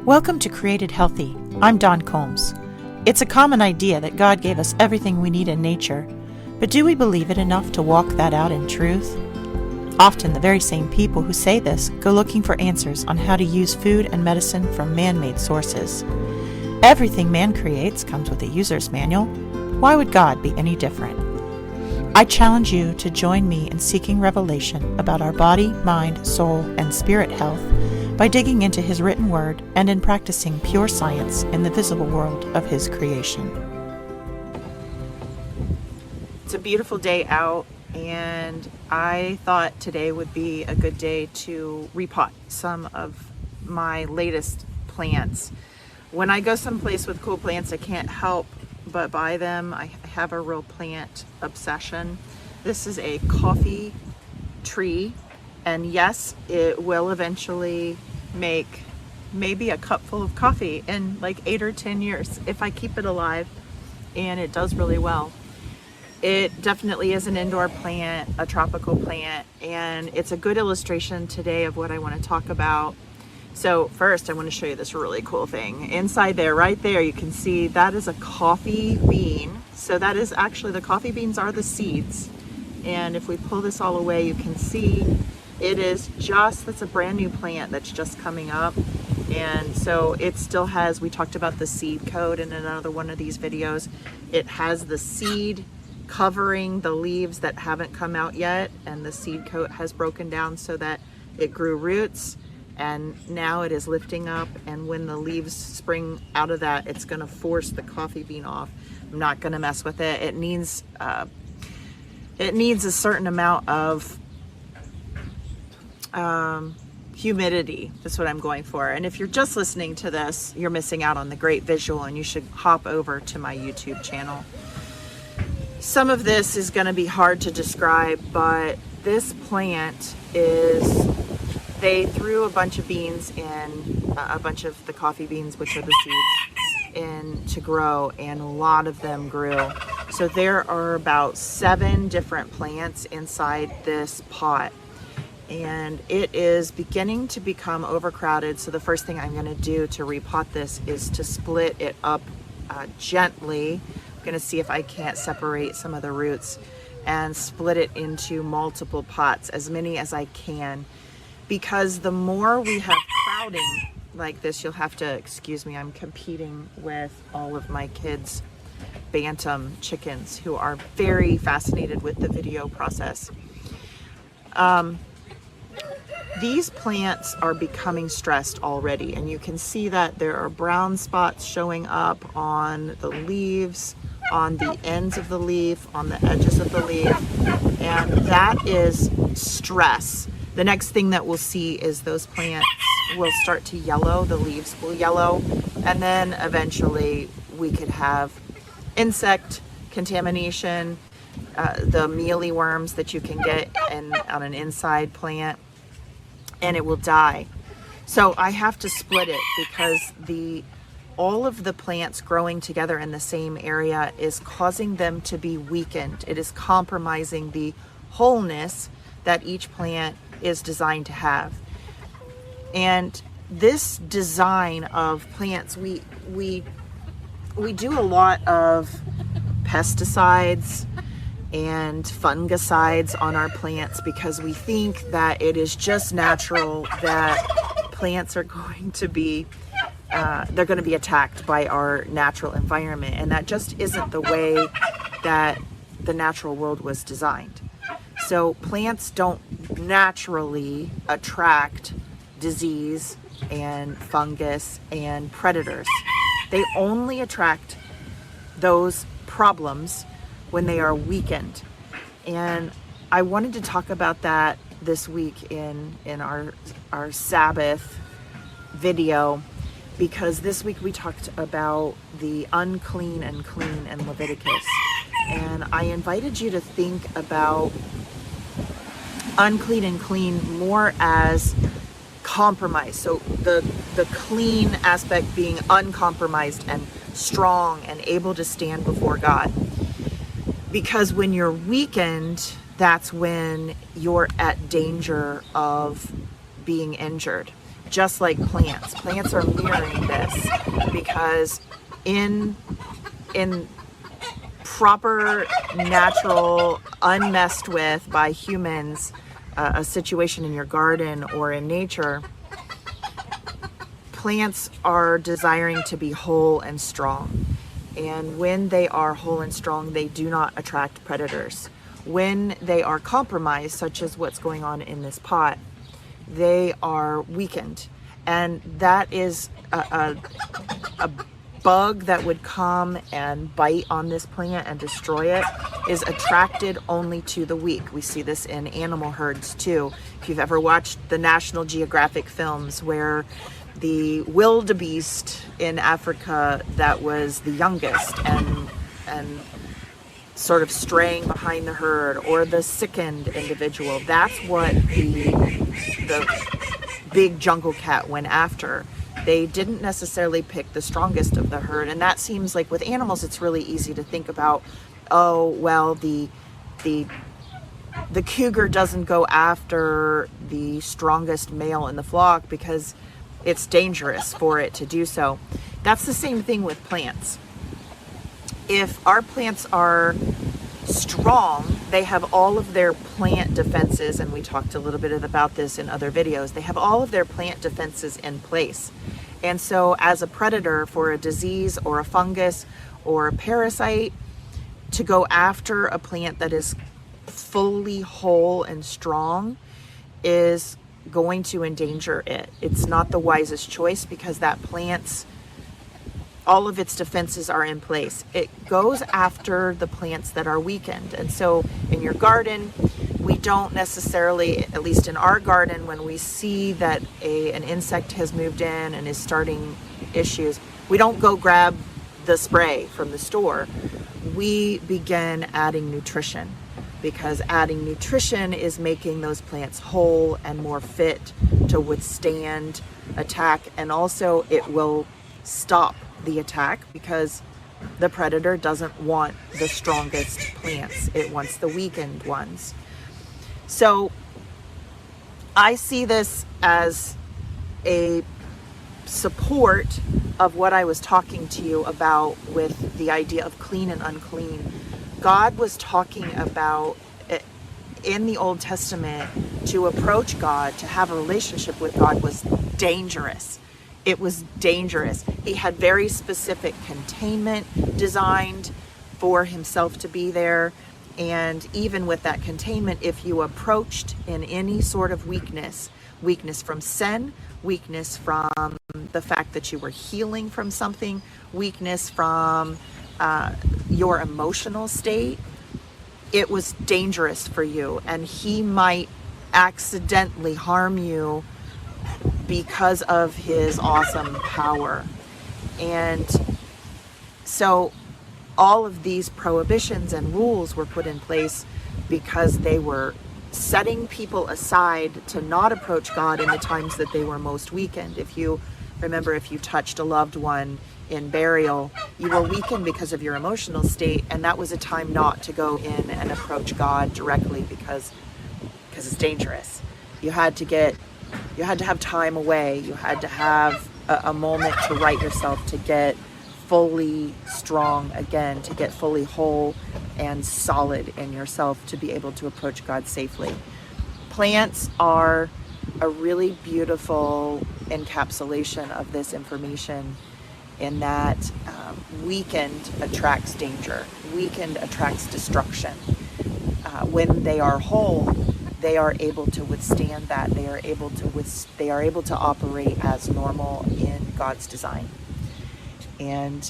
Welcome to Created Healthy. I'm Dawn Combs. It's a common idea that God gave us everything we need in nature, but do we believe it enough to walk that out in truth? Often the very same people who say this go looking for answers on how to use food and medicine from man-made sources. Everything man creates comes with a user's manual. Why would God be any different? I challenge you to join me in seeking revelation about our body, mind, soul, and spirit health by digging into His written word and in practicing pure science in the visible world of His creation. It's a beautiful day out, and I thought today would be a good day to repot some of my latest plants. When I go someplace with cool plants, I can't help but buy them. I have a real plant obsession. This is a coffee tree, and yes, it will eventually make maybe a cup full of coffee in like 8 or 10 years if I keep it alive, and it does really well. It definitely is an indoor plant, a tropical plant, and it's a good illustration today of what I want to talk about. So first, I want to show you this really cool thing. Inside there, right there, you can see that is a coffee bean. So that is actually, the coffee beans are the seeds. And if we pull this all away, you can see it is just, that's a brand new plant that's just coming up. And so it still has, we talked about the seed coat in another one of these videos. It has the seed covering the leaves that haven't come out yet, and the seed coat has broken down so that it grew roots, and now it is lifting up, and when the leaves spring out of that, it's going to force the coffee bean off. I'm not going to mess with it. It needs a certain amount of humidity. That's what I'm going for. And if you're just listening to this, you're missing out on the great visual, and you should hop over to my YouTube channel. Some of this is going to be hard to describe, but this plant is, they threw a bunch of beans in, a bunch of the coffee beans, which are the seeds, in to grow, and a lot of them grew. So there are about 7 different plants inside this pot, and it is beginning to become overcrowded. So the first thing I'm going to do to repot this is to split it up gently. I'm going to see if I can't separate some of the roots and split it into multiple pots, as many as I can, because the more we have crowding like this, you'll have to excuse me, I'm competing with all of my kids' bantam chickens who are very fascinated with the video process. These plants are becoming stressed already, and you can see that there are brown spots showing up on the leaves, on the ends of the leaf, on the edges of the leaf, and that is stress. The next thing that we'll see is those plants will start to yellow, the leaves will yellow, and then eventually we could have insect contamination, the mealyworms that you can get on an inside plant, and it will die. So I have to split it because all of the plants growing together in the same area is causing them to be weakened. It is compromising the wholeness that each plant is designed to have. And this design of plants, we do a lot of pesticides and fungicides on our plants because we think that it is just natural that plants are going to be they're going to be attacked by our natural environment, and that just isn't the way that the natural world was designed. So plants don't naturally attract disease and fungus and predators. They only attract those problems when they are weakened. And I wanted to talk about that this week in our Sabbath video, because this week we talked about the unclean and clean in Leviticus. And I invited you to think about unclean and clean more as compromise. So the clean aspect being uncompromised and strong and able to stand before God. Because when you're weakened, that's when you're at danger of being injured. just like plants. Plants are mirroring this because in proper, natural, unmessed with by humans, a situation in your garden or in nature, plants are desiring to be whole and strong. And when they are whole and strong, they do not attract predators. When they are compromised, such as what's going on in this pot, they are weakened. And that is a bug that would come and bite on this plant and destroy it is attracted only to the weak. We see this in animal herds too. If you've ever watched the National Geographic films where the wildebeest in Africa that was the youngest and sort of straying behind the herd, or the sickened individual, that's what the big jungle cat went after. They didn't necessarily pick the strongest of the herd. And that seems like with animals, it's really easy to think about, oh, well, the cougar doesn't go after the strongest male in the flock because it's dangerous for it to do so. That's the same thing with plants. If our plants are strong, they have all of their plant defenses, and we talked a little bit about this in other videos, they have all of their plant defenses in place. And so as a predator for a disease or a fungus or a parasite, to go after a plant that is fully whole and strong is going to endanger it. It's not the wisest choice because that plant's all of its defenses are in place. It goes after the plants that are weakened. And so in your garden, we don't necessarily, at least in our garden, when we see that an insect has moved in and is starting issues, we don't go grab the spray from the store. We begin adding nutrition, because adding nutrition is making those plants whole and more fit to withstand attack. And also it will stop the attack because the predator doesn't want the strongest plants. It wants the weakened ones. So I see this as a support of what I was talking to you about with the idea of clean and unclean. God was talking about in the Old Testament, to approach God, to have a relationship with God was dangerous. It was dangerous. He had very specific containment designed for himself to be there. And even with that containment, if you approached in any sort of weakness from sin, weakness from the fact that you were healing from something, weakness from your emotional state, it was dangerous for you. And he might accidentally harm you because of his awesome power. And so all of these prohibitions and rules were put in place because they were setting people aside to not approach God in the times that they were most weakened. If you remember, if you touched a loved one in burial, you were weakened because of your emotional state, and that was a time not to go in and approach God directly because it's dangerous. You had to have time away. You had to have a moment to right yourself, to get fully strong again, to get fully whole and solid in yourself to be able to approach God safely. Plants are a really beautiful encapsulation of this information, in that weakened attracts danger, weakened attracts destruction. When they are whole, they are able to withstand that. They are able to operate as normal in God's design. And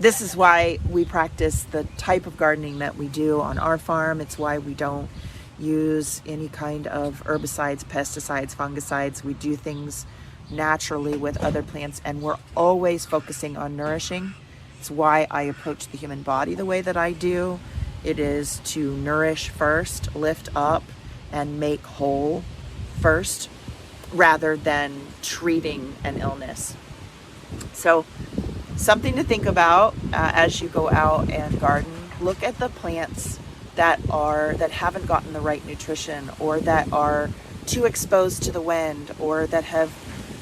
this is why we practice the type of gardening that we do on our farm. It's why we don't use any kind of herbicides, pesticides, fungicides. We do things naturally with other plants, and we're always focusing on nourishing. It's why I approach the human body the way that I do. It is to nourish first, lift up, and make whole first, rather than treating an illness. So something to think about as you go out and garden. Look at the plants that haven't gotten the right nutrition, or that are too exposed to the wind, or that have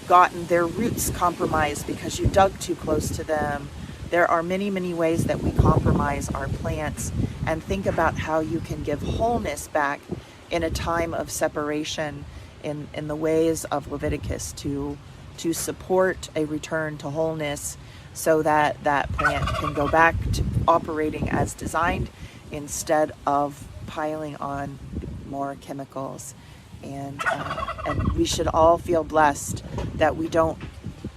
gotten their roots compromised because you dug too close to them. There are many, many ways that we compromise our plants, and think about how you can give wholeness back in a time of separation in the ways of Leviticus to support a return to wholeness, so that that plant can go back to operating as designed instead of piling on more chemicals. And we should all feel blessed that we don't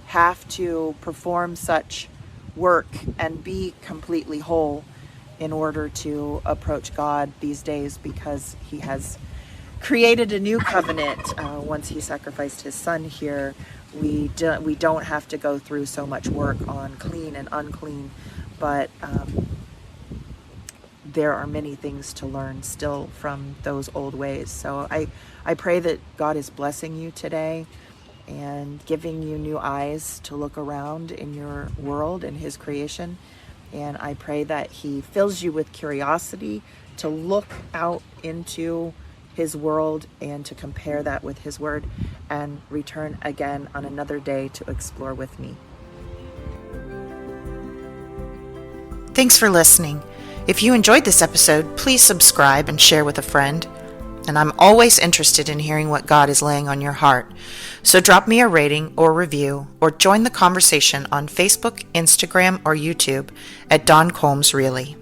have to perform such work and be completely whole in order to approach God these days, because he has created a new covenant once he sacrificed his son here. We don't have to go through so much work on clean and unclean, but there are many things to learn still from those old ways. So I pray that God is blessing you today and giving you new eyes to look around in your world and his creation. And I pray that he fills you with curiosity to look out into his world and to compare that with his word, and return again on another day to explore with me. Thanks for listening. If you enjoyed this episode, please subscribe and share with a friend. And I'm always interested in hearing what God is laying on your heart. So drop me a rating or review, or join the conversation on Facebook, Instagram, or YouTube at Dawn Combs Really.